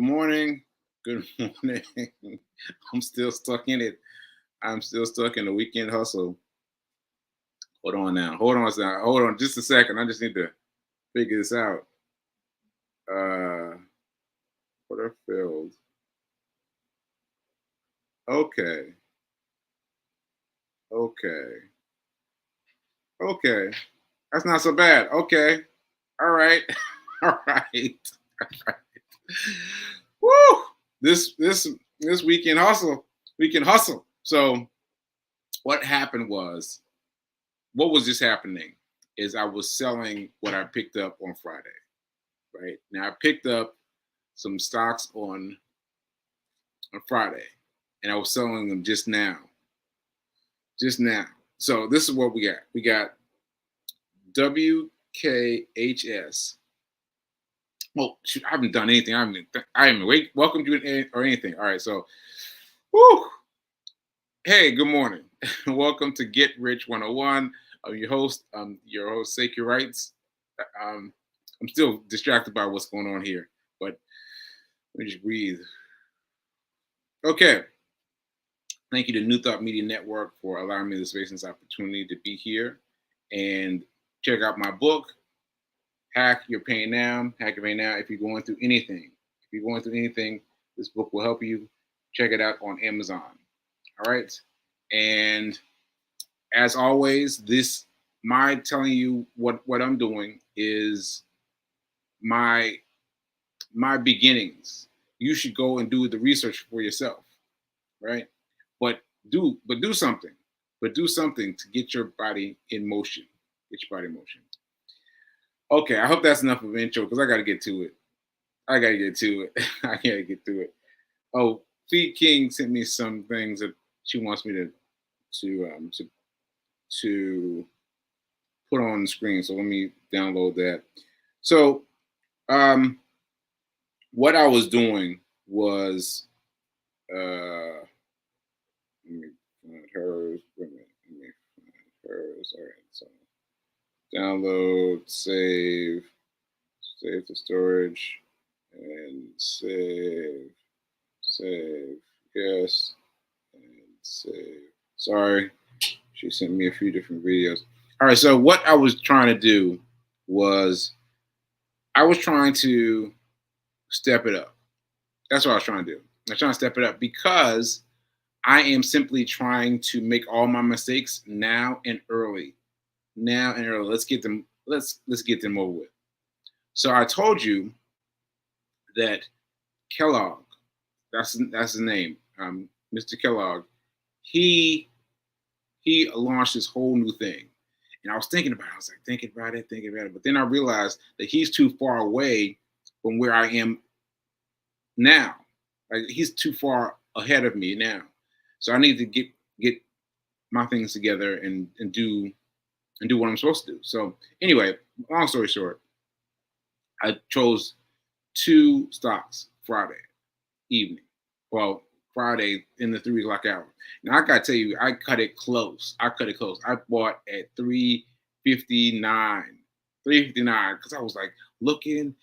morning. Good morning. I'm still stuck in it. I'm still stuck in the weekend hustle. Hold on now. Hold on now. Hold on just a second. I just need to figure this out. What I failed. Okay. Okay. Okay. That's not so bad. Okay. All right. All right. Woo! This weekend hustle. Weekend hustle. So what happened was what was just happening is I was selling what I picked up on Friday. Right now, I picked up some stocks on Friday, and I was selling them just now. Just now. So this is what we got. We got WKHS. Well, shoot, I haven't done anything. I haven't welcomed you or anything. All right. So, whoo. Hey, good morning. Welcome to Get Rich 101. I'm your host, Sekou Wrights. I'm still distracted by what's going on here, but let me just breathe. Okay. Thank you to New Thought Media Network for allowing me the space and this opportunity to be here and check out my book, Hack Your Pain Now. Hack Your Pain Now. If you're going through anything, this book will help you. Check it out on Amazon. All right. And as always, my telling you what I'm doing is my beginnings. You should go and do the research for yourself, right? But do something. But do something to get your body in motion. Get your body in motion. Okay, I hope that's enough of an intro because I got to get to it. I got to get to it. I got to get through it. Oh, Feed King sent me some things that she wants me to put on the screen. So let me download that. So what I was doing was let me find hers. Wait a minute. Let me find hers. All right. So download, save the storage, and save, yes, and save. Sorry, she sent me a few different videos. All right, so what I was trying to do was I was trying to step it up. That's what I was trying to do. I was trying to step it up because I am simply trying to make all my mistakes now and early. Now and early. Let's get them over with. So I told you that Kellogg, that's his name, Mr. Kellogg, he launched this whole new thing. And I was thinking about it. I was like thinking about it. But then I realized that he's too far away from where I am now. Like he's too far ahead of me now. So I need to get my things together and do what I'm supposed to do. So anyway, long story short, I chose 2 stocks Friday evening. Well, Friday in the 3 o'clock hour. Now I gotta tell you, I cut it close. I bought at 359. 359 because I was like looking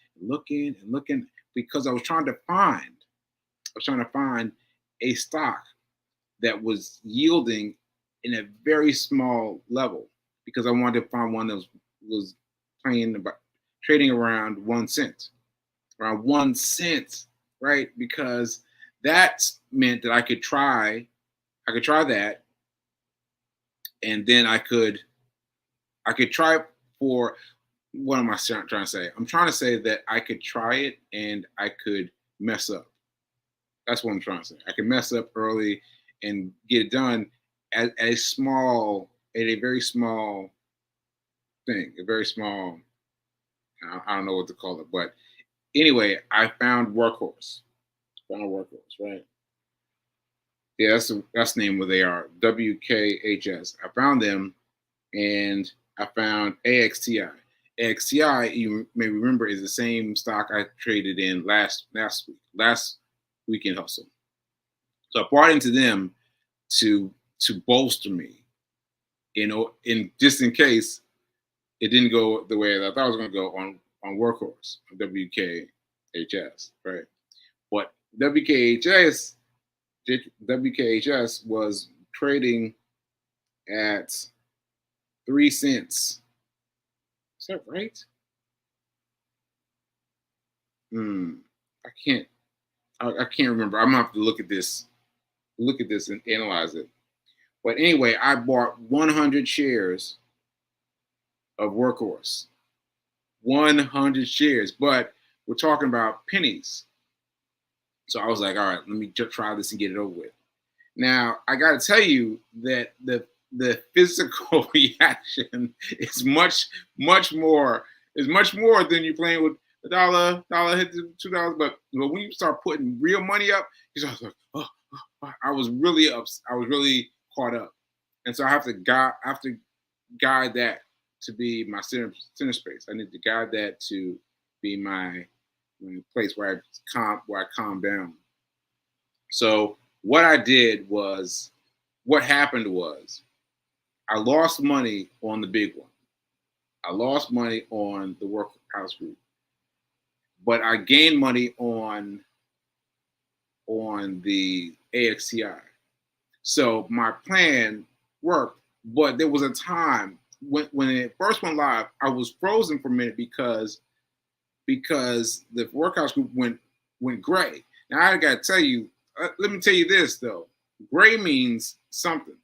because I was trying to find a stock that was yielding in a very small level because I wanted to find one that was trading around 1 cent. Around 1 cent, right? Because that meant that I could try that, and then I could try for what am I trying to say? I'm trying to say that I could try it and I could mess up. That's what I'm trying to say. I could mess up early and get it done at a very small thing, a very small, I don't know what to call it, but anyway, I found Workhorse. Right? Yeah, that's the name where they are. WKHS. I found them, and I found AXTI. AXTI, you may remember, is the same stock I traded in last weekend hustle. So I bought into them to bolster me, in just in case it didn't go the way that I thought it was going to go on Workhorse, WKHS, right? But WKHS was trading at 3 cents. Is that right? I can't. I can't remember. I'm gonna have to look at this and analyze it. But anyway, I bought 100 shares of Workhorse. 100 shares, but we're talking about pennies. So I was like, all right, let me just try this and get it over with. Now I got to tell you that the physical reaction is much more than you playing with a dollar hit to $2. But when you start putting real money up, you start like, oh, I was really caught up, and so I have to guide that to be my center space. I need to guide that to be my place where I calm down. So what happened was I lost money on the big one. I lost money on the workhouse group, but I gained money on the AXTI. So my plan worked, but there was a time when it first went live, I was frozen for a minute because the workhouse group went gray. Now I got to tell you, let me tell you this though, gray means something.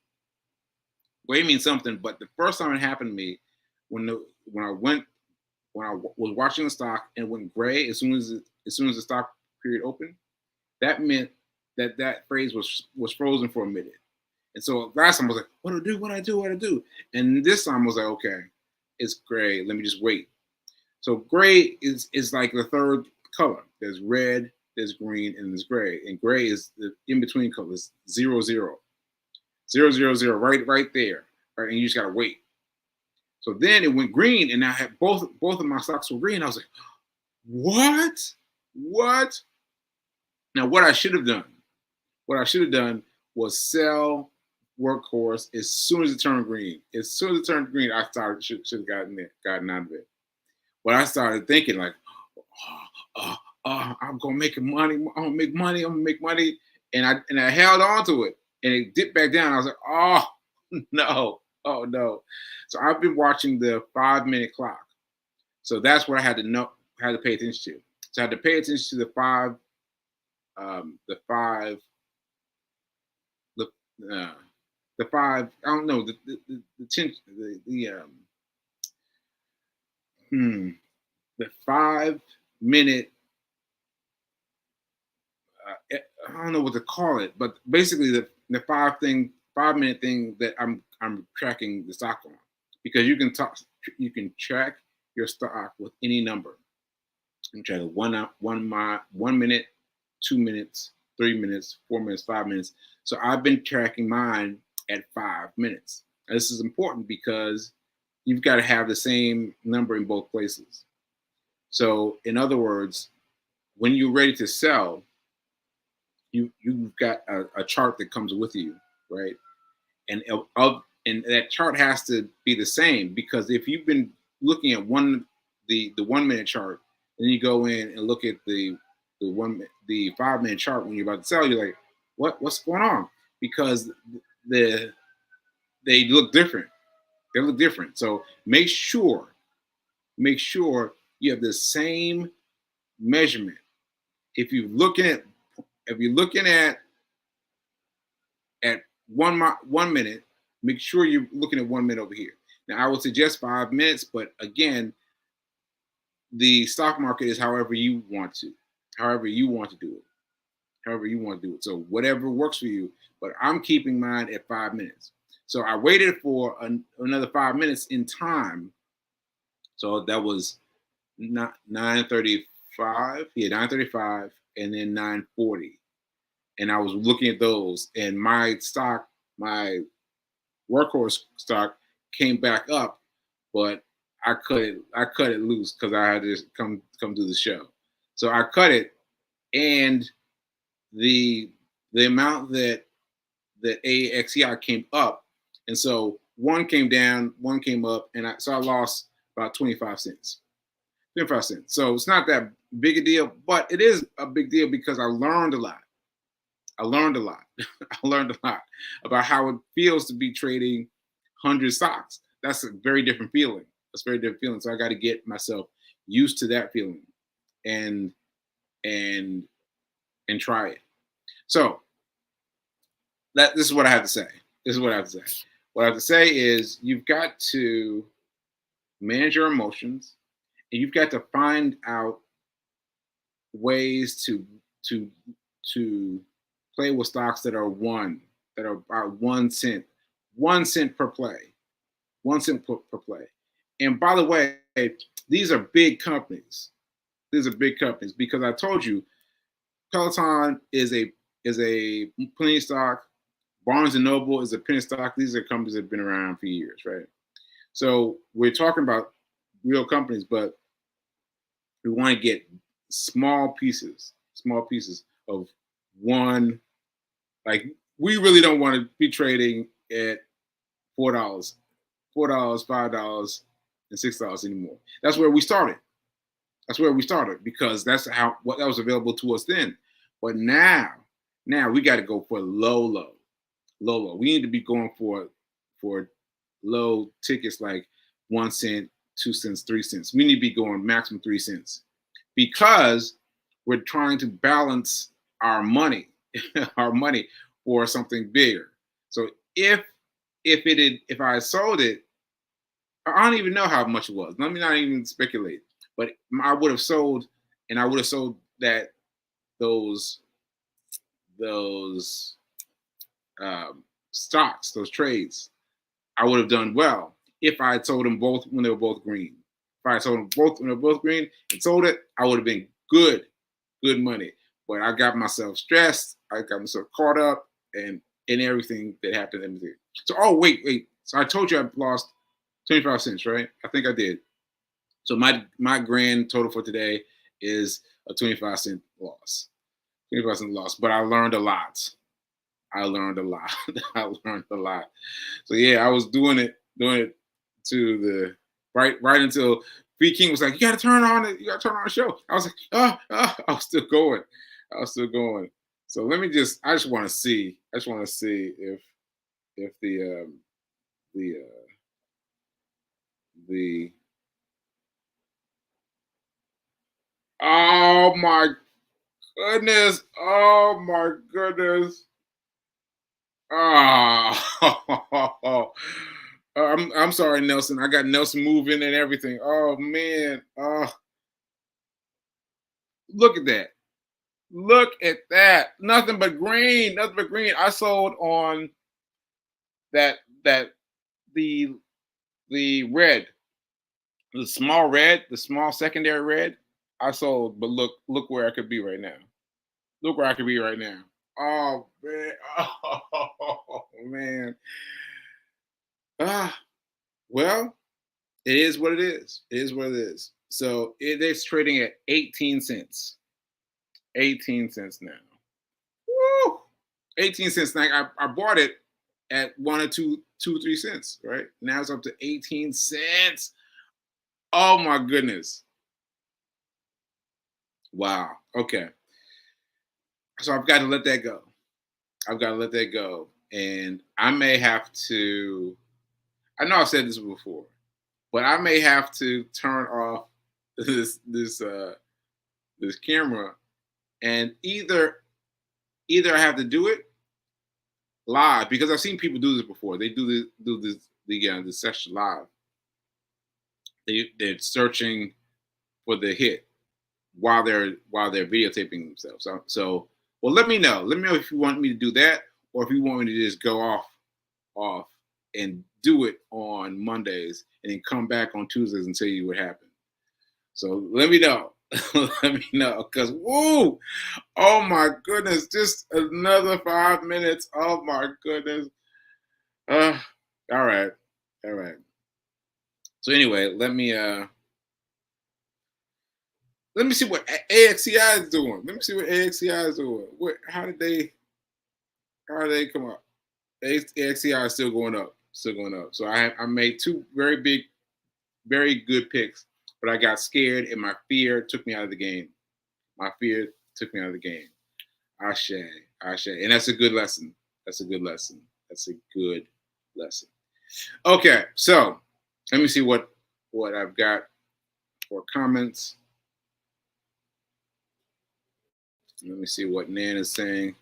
Gray means something, but the first time it happened to me, when I was watching the stock and it went gray as soon as the stock period opened, that meant that phrase was frozen for a minute. And so last time I was like, what do I do? And this time I was like, okay, it's gray. Let me just wait. So gray is like the third color. There's red, there's green, and there's gray. And gray is the in-between colors, 0, 0. 0, 0, 0, right there. Right, and you just gotta wait. So then it went green, and I had both of my stocks were green. I was like, what? Now what I should have done was sell Workhorse as soon as it turned green. As soon as it turned green, I should have gotten out of it. But I started thinking like, I'm gonna make money. I'm gonna make money. And I held on to it, and it dipped back down. I was like, oh no. So I've been watching the 5-minute clock. So that's what I had to pay attention to. So I had to pay attention to the five. The 5. I don't know the 5-minute. I don't know what to call it, but basically the 5-minute thing that I'm tracking the stock on, because you can track your stock with any number. You can track it 1 minute, 2 minutes, 3 minutes, 4 minutes, 5 minutes. So I've been tracking mine at 5 minutes. And this is important because you've got to have the same number in both places. So in other words, when you're ready to sell, you've got a chart that comes with you, right? And that chart has to be the same, because if you've been looking at the 1 minute chart, then you go in and look at the 5-minute chart when you're about to sell, you're like, what's going on? Because they look different. They look different. So make sure you have the same measurement. If you're looking at 1 minute, make sure you're looking at 1 minute over here. Now I would suggest 5 minutes, but again, the stock market is however you want to do it. So whatever works for you, but I'm keeping mine at 5 minutes. So I waited for another 5 minutes in time. So that was 9:35. Yeah, 9:35, and then 9:40. And I was looking at those, and my Workhorse stock came back up, but I cut it loose because I had to come do the show. So I cut it, and the amount that AXEI came up, and so one came down, one came up, and I lost about 25 cents. 25 cents. So it's not that big a deal, but it is a big deal because I learned a lot. I learned a lot. I learned a lot about how it feels to be trading 100 stocks. That's a very different feeling. That's a very different feeling. So I got to get myself used to that feeling and and and try it. So this is what I have to say. This is what I have to say. What I have to say is you've got to manage your emotions and you've got to find out ways to play with stocks that are about 1 cent, 1 cent per play, 1 cent per play. And by the way, these are big companies. These are big companies because I told you Peloton is a penny stock. Barnes and Noble is a penny stock. These are companies that have been around for years, right? So we're talking about real companies, but we want to get small pieces of one. Like we really don't want to be trading at $4, $5, and $6 anymore. That's where we started. That's where we started because that's what that was available to us then. But now we got to go for low. We need to be going for low tickets like 1 cent, 2 cents, 3 cents. We need to be going maximum 3 cents because we're trying to balance our money, our money for something bigger. So if I sold it, I don't even know how much it was. Let me not even speculate. But I would have sold, and I would have sold that those stocks, those trades. I would have done well if I had sold them both when they were both green. If I had sold them both when they were both green and sold it, I would have been good money. But I got myself stressed. I got myself caught up and in everything that happened. Everything. So, wait. So I told you I lost 25 cents, right? I think I did. So my grand total for today is a 25-cent loss. 25-cent loss. But I learned a lot. I learned a lot. So yeah, I was doing it to the right until B King was like, you gotta turn on the show. I was like, I was still going. So I just want to see if the oh my goodness. Oh my goodness. Oh, I'm sorry, Nelson. I got Nelson moving and everything. Oh man. Look at that. Look at that. Nothing but green. Nothing but green. I sold on that the red, the small secondary red. I sold, but look where I could be right now. Look where I could be right now. Oh man. Oh man. Well, it is what it is. It is what it is. So it is trading at 18 cents. 18 cents now. Woo! 18 cents. Now I bought it at 3 cents, right? Now it's up to 18 cents. Oh my goodness. Wow. Okay. So I've got to let that go. And I may have to, I know I've said this before, but I may have to turn off this camera and either I have to do it live because I've seen people do this before. They do this session live. They're searching for the hit while they're videotaping themselves. So well, let me know. Let me know if you want me to do that or if you want me to just go off and do it on Mondays and then come back on Tuesdays and tell you what happened. So let me know. Let me know. Because, woo! Oh my goodness. Just another 5 minutes. Oh my goodness. All right. So anyway, let me see what AXCI is doing. How did they come up? AXCI is still going up. So I made two very good picks but I got scared, and my fear took me out of the game. My fear took me out of the game. Ashe, Ashe, and that's a good lesson. That's a good lesson. That's a good lesson. Okay, so let me see what I've got for comments. Let me see what Nan is saying.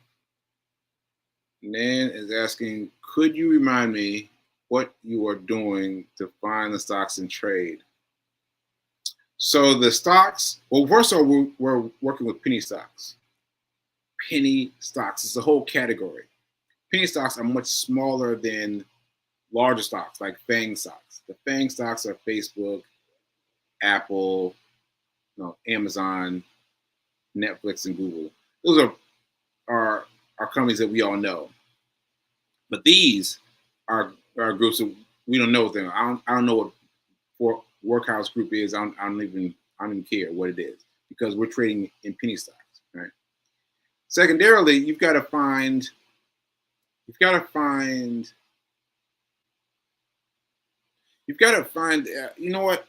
Nan is asking, could you remind me what you are doing to find the stocks and trade? So the stocks, well, first of all, we're working with penny stocks. Penny stocks is a whole category. Penny stocks are much smaller than larger stocks like FANG stocks. The FANG stocks are Facebook, Apple, Amazon, Netflix, and Google. Those are companies that we all know. But these are groups that we don't know them. I don't know what Workhouse Group is. I don't even care what it is because we're trading in penny stocks, right? Secondarily, you've got to find. You know what?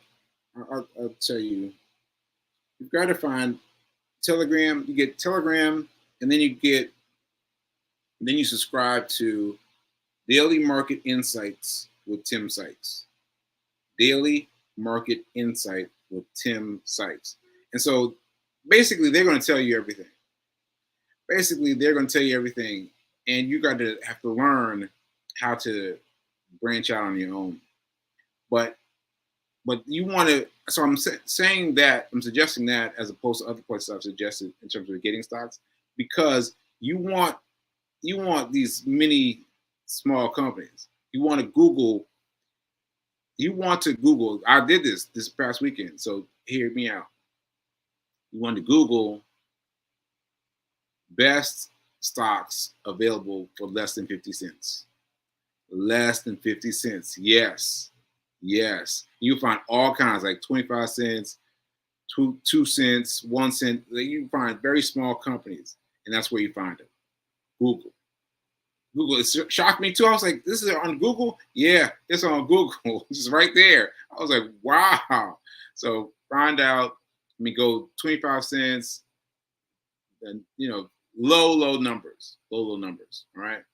I'll tell you. You've got to find Telegram. You get Telegram, and then you subscribe to Daily Market Insights with Tim Sykes. Daily Market Insight with Tim Sykes. And so basically they're going to tell you everything. And you got to have to learn how to branch out on your own. But you want to, so I'm suggesting that as opposed to other places I've suggested in terms of getting stocks, because you want these mini small companies. You want to Google. I did this past weekend, so hear me out. You want to Google best stocks available for less than 50 cents. Less than 50 cents. Yes. You find all kinds, like 25 cents, 2 cents, 1 cent. You find very small companies, and that's where you find them. Google. It shocked me too. I was like, this is on Google? Yeah, it's on Google. It's right there. I was like, wow. So find out, go 25 cents, and low numbers. Low numbers. All right.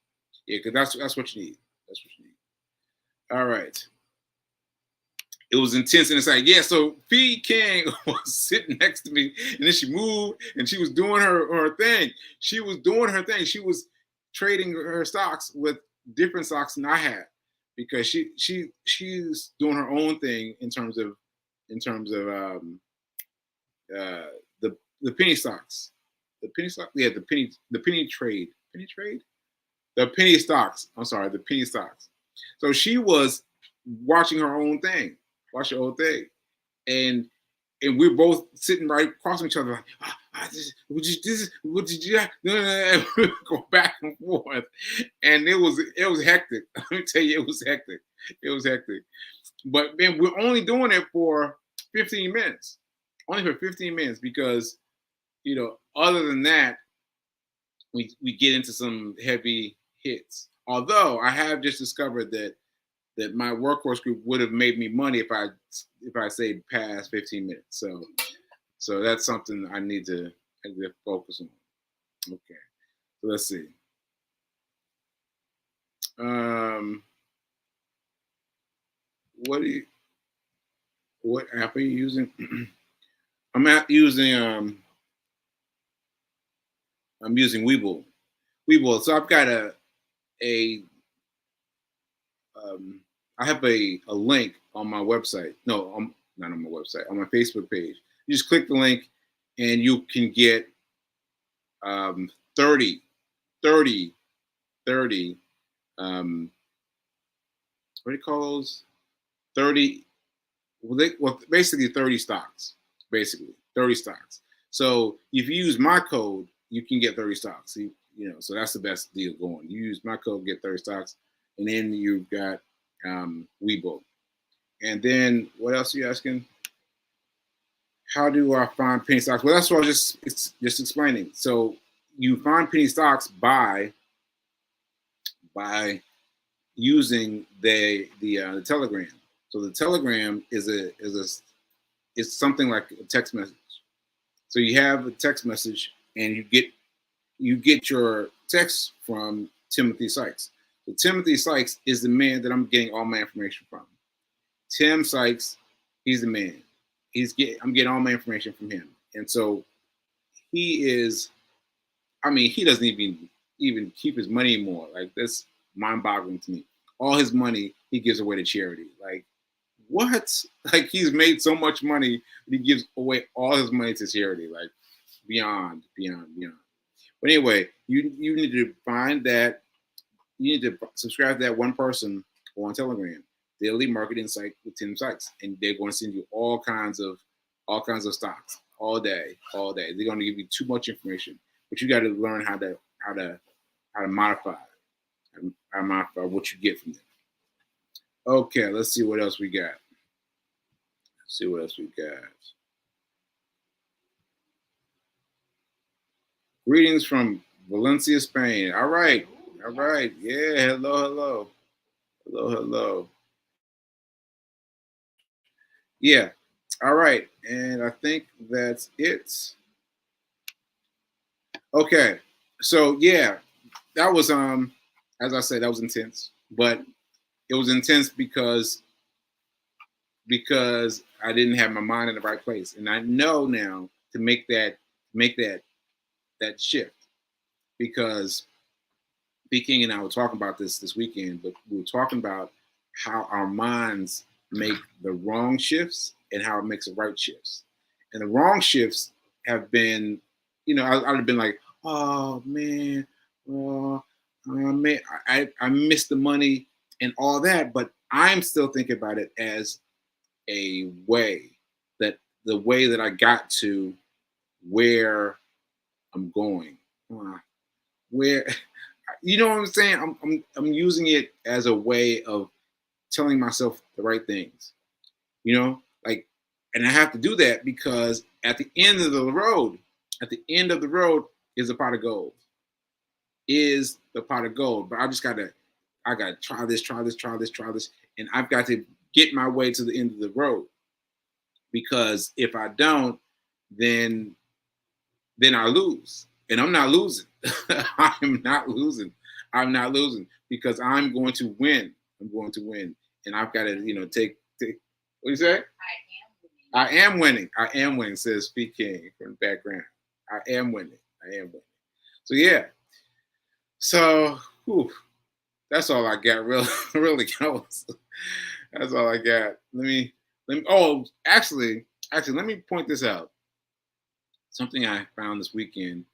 Yeah, because that's what you need. That's what you need. All right. It was intense, and it's like, yeah, so Fee King was sitting next to me, and then she moved, and she was doing her thing. She was trading her stocks with different stocks than I had, because she's doing her own thing in terms of the penny stocks. The penny stock, yeah, the penny trade. The penny stocks. I'm sorry, the penny stocks. So she was watching her own thing. And we're both sitting right across from each other, like, what did you go back and forth, and it was hectic. Let me tell you, it was hectic. But then we're only doing it for 15 minutes, because other than that, we get into some heavy hits. Although I have just discovered that my workhorse group would have made me money if I stayed past 15 minutes. So that's something I need to focus on. Okay, so let's see. What app are you using? I'm using Webull. So I've got I have a link on my website. No, not on my website. On my Facebook page. You just click the link, and you can get 30. What do you call those? 30. Basically 30 stocks. Basically 30 stocks. So if you use my code, you can get 30 stocks. So that's the best deal going. You use my code, get 30 stocks, and then you've got Webull. And then what else are you asking? How do I find penny stocks? Well, that's what I was just explaining. So you find penny stocks by using the Telegram. So the Telegram is it's something like a text message. So you have a text message, and you get your text from Timothy Sykes. So Timothy Sykes is the man that I'm getting all my information from. Tim Sykes, he's the man. I'm getting all my information from him, and so he is. I mean, he doesn't even keep his money anymore. Like that's mind-boggling to me. All his money he gives away to charity. Like what? Like he's made so much money that he gives away all his money to charity. Like beyond, beyond, beyond. But anyway, you need to find that. You need to subscribe to that one person on Telegram, Daily Market Insight with Tim Sykes, and they're going to send you all kinds of stocks all day, all day. They're going to give you too much information, but you got to learn how to modify what you get from them. Okay, let's see what else we got. Greetings from Valencia, Spain. All right. Yeah, hello. Yeah. All right. And I think that's it. Okay. So yeah, that was as I said, that was intense. But it was intense because I didn't have my mind in the right place. And I know now to make that shift, because B King and I were talking about this weekend, but we were talking about how our minds make the wrong shifts and how it makes the right shifts. And the wrong shifts have been, I'd have been like, oh man, I missed the money and all that, but I'm still thinking about it as a way that the way that I got to where I'm going. Where you know what I'm saying? I'm using it as a way of telling myself the right things. Like, and I have to do that because at the end of the road is a pot of gold. Is the pot of gold. But I gotta try this, and I've got to get my way to the end of the road. Because if I don't, then I lose. And I'm not losing. I'm not losing because I'm going to win. And I've got to, take what do you say? I am winning, says Speak King from the background. I am winning. So yeah. So that's all I got. Really goes. That's all I got. Let me. Oh, actually, let me point this out. Something I found this weekend.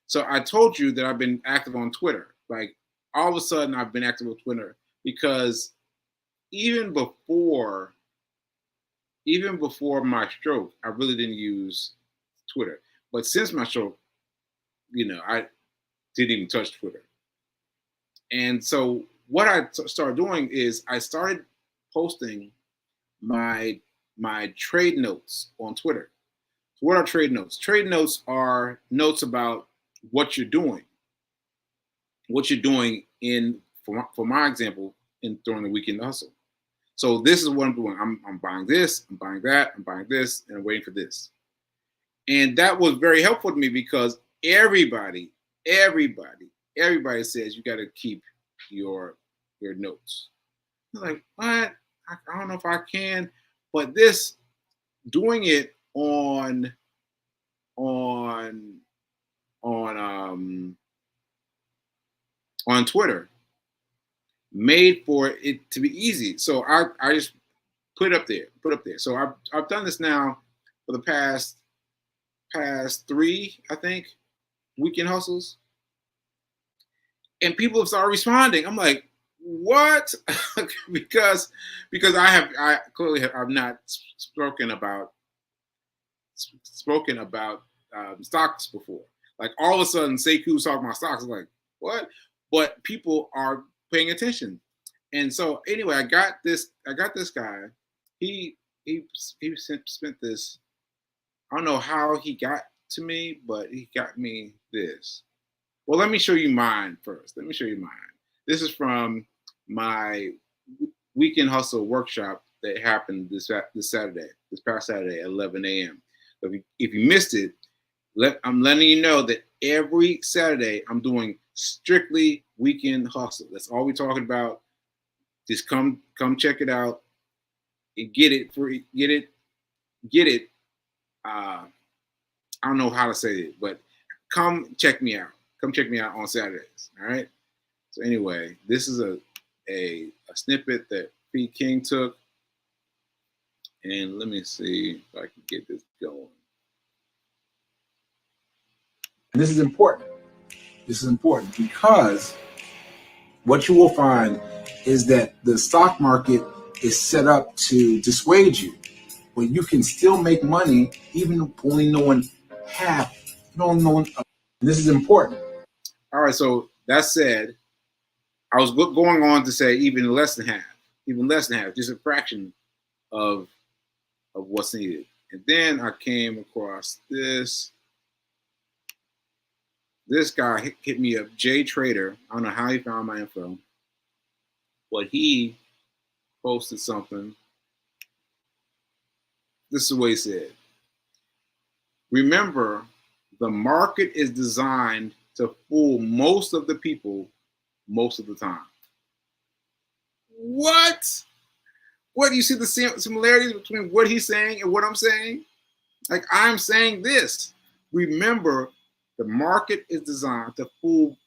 So I told you that I've been active on Twitter. Like all of a sudden, I've been active on Twitter because even before my stroke, I really didn't use Twitter. But since my stroke, I didn't even touch Twitter. And so what I started doing is I started posting my trade notes on Twitter. So what are trade notes? Trade notes are notes about what you're doing. What you're doing for my example, during the weekend hustle. So this is what I'm doing. I'm buying this, I'm buying that, I'm buying this, and I'm waiting for this. And that was very helpful to me because everybody says you got to keep your notes. I'm like, what? I don't know if I can, but doing it on Twitter made for it to be easy. So I just put it up there. So I've done this now for the past 3, I think, weekend hustles. And people have started responding. I'm like, what? because I clearly have not spoken about stocks before. Like all of a sudden, Sekou's talking about stocks. I'm like, what? But people are paying attention. And so anyway, I got this guy. He spent this. I don't know how he got to me, but he got me this. Well, let me show you mine first. This is from my weekend hustle workshop that happened this past Saturday at 11 a.m. So if you missed it, I'm letting you know that every Saturday I'm doing strictly weekend hustle. That's all we're talking about. Just come check it out and get it. I don't know how to say it, but come check me out. Come check me out on Saturdays. All right. So anyway, this is a snippet that P. King took, and let me see if I can get this going. And this is important. This is important because what you will find is that the stock market is set up to dissuade you, but you can still make money even only knowing half. You don't know. This is important. All right. So that said, I was going on to say even less than half, just a fraction of what's needed. And then I came across this. This guy hit me up, Jay Trader. I don't know how he found my info, but he posted something. This is what he said. Remember, the market is designed to fool most of the people most of the time. What? What? You see the similarities between what he's saying and what I'm saying? Like, I'm saying this. Remember, the market is designed to fool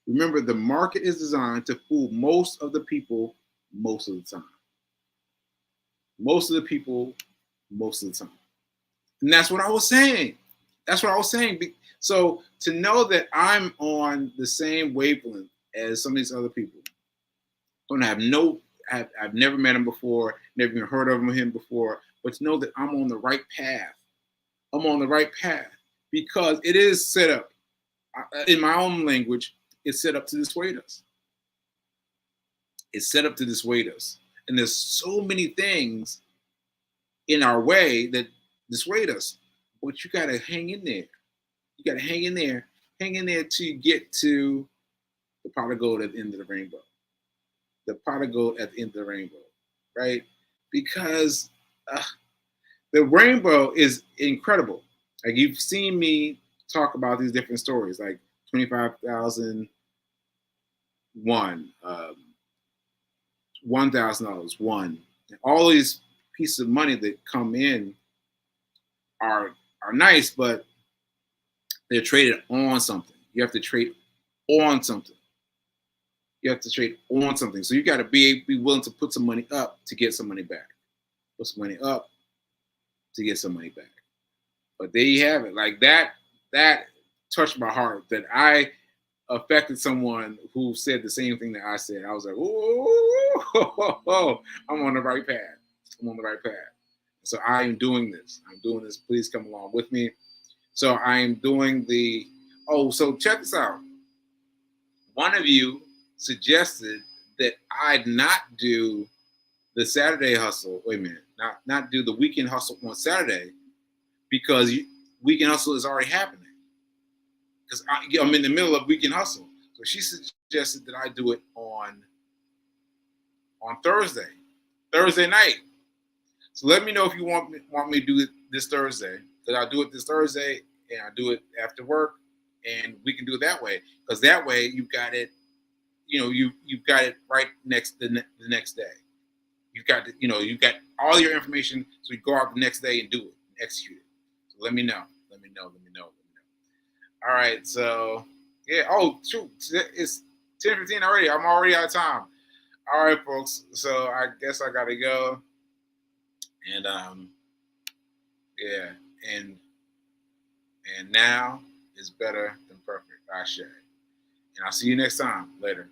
Remember, the market is designed to fool most of the people most of the time. Most of the people most of the time. And that's what I was saying. So to know that I'm on the same wavelength as some of these other people, I've never met him before, never even heard of him before, but to know that I'm on the right path. I'm on the right path because it is set up, in my own language, it's set up to dissuade us. It's set up to dissuade us. And there's so many things in our way that dissuade us. But you got to hang in there. You got to hang in there to get to the pot of gold at the end of the rainbow. The pot of gold at the end of the rainbow, right? Because the rainbow is incredible. Like, you've seen me talk about these different stories, like 25,000 one, $1,000 one. All these pieces of money that come in are nice, but they're traded on something. You have to trade on something. So you got to be willing to put some money up to get some money back. Put some money up to get some money back. But there you have it. Like, that touched my heart, that I affected someone who said the same thing that I said. I was like, oh, I'm on the right path. So I am doing this. Please come along with me. So I am doing so check this out. One of you suggested that I not do the Saturday hustle. Wait a minute. Not do the weekend hustle on Saturday, because weekend hustle is already happening. Because I'm in the middle of weekend hustle. So she suggested that I do it on Thursday night. So let me know if you want me to do it this Thursday. Because I'll do it this Thursday, and I'll do it after work, and we can do it that way. Because that way you've got it, you've got it right next the next day. You've got all your information, so you go out the next day and do it, and execute it. So let me know. All right, so yeah. Oh, shoot, it's 10:15 already. I'm already out of time. All right, folks. So I guess I gotta go. And yeah, and now is better than perfect. I share. And I'll see you next time. Later.